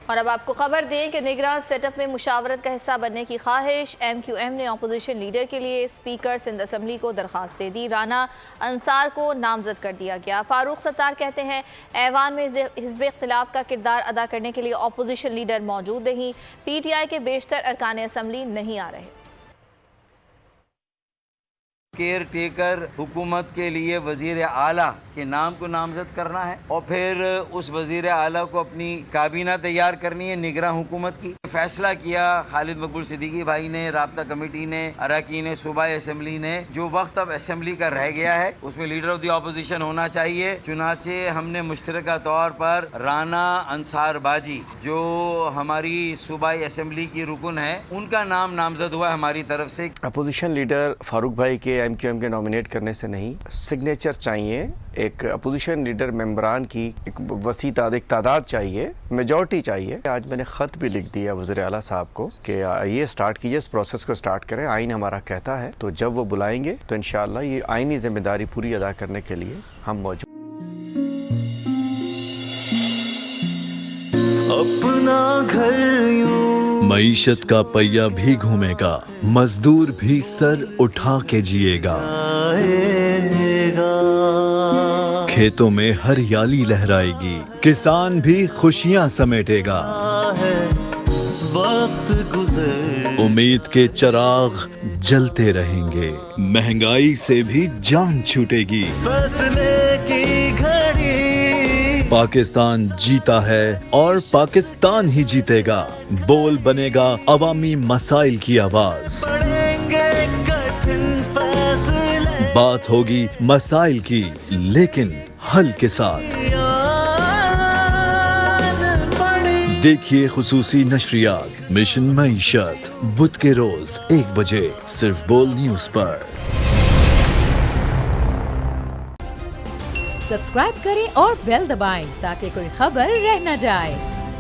اور اب آپ کو خبر دیں کہ نگراں سیٹ اپ میں مشاورت کا حصہ بننے کی خواہش ایم کیو ایم نے اپوزیشن لیڈر کے لیے اسپیکر سندھ اسمبلی کو درخواست دے دی۔ رانا انصار کو نامزد کر دیا گیا۔ فاروق ستار کہتے ہیں ایوان میں حزب اختلاف کا کردار ادا کرنے کے لیے اپوزیشن لیڈر موجود نہیں، پی ٹی آئی کے بیشتر ارکان اسمبلی نہیں آ رہے۔ کیئر ٹیکر حکومت کے لیے وزیر اعلیٰ کے نام کو نامزد کرنا ہے اور پھر اس وزیر اعلیٰ کو اپنی کابینہ تیار کرنی ہے نگراں حکومت کی۔ فیصلہ کیا خالد مقبول صدیقی بھائی نے، رابطہ کمیٹی نے، اراکین صوبائی اسمبلی نے، جو وقت اب اسمبلی کا رہ گیا ہے اس میں لیڈر آف دی اپوزیشن ہونا چاہیے۔ چنانچہ ہم نے مشترکہ طور پر رانا انصار باجی جو ہماری صوبائی اسمبلی کی رکن ہے ان کا نام نامزد ہوا ہماری طرف سے۔ اپوزیشن لیڈر فاروق بھائی کے ایم کیو ایم کے نامینیٹ کرنے سے نہیں، سگنیچر چاہیے، ایک اپوزیشن لیڈر ممبران کی ایک وسیع تعداد چاہیے، میجورٹی چاہیے۔ آج میں نے خط بھی لکھ دیا وزیر اعلیٰ صاحب کو کہ یہ سٹارٹ کیجئے، اس پروسیس کو سٹارٹ کریں، آئین ہمارا کہتا ہے تو جب وہ بلائیں گے تو انشاءاللہ یہ آئینی ذمہ داری پوری ادا کرنے کے لیے ہم موجود۔ اپنا گھر یوں معیشت کا پہیہ بھی گھومے گا، مزدور بھی سر اٹھا کے جیے گا، کھیتوں میں ہریالی لہرائے گی، کسان بھی خوشیاں سمیٹے گا، وقت گزر امید کے چراغ جلتے رہیں گے، مہنگائی سے بھی جان چھوٹے گی۔ فیصلے کی گھڑی پاکستان جیتا ہے اور پاکستان ہی جیتے گا، بول بنے گا عوامی مسائل کی آواز، پڑیں گے کٹھن فیصلے، بات ہوگی مسائل کی لیکن حل کے ساتھ۔ دیکھیے خصوصی نشریات مشن معیشت بدھ کے روز 1 بجے صرف بول نیوز پر۔ سبسکرائب کریں اور بیل دبائیں تاکہ کوئی خبر رہ نہ جائے۔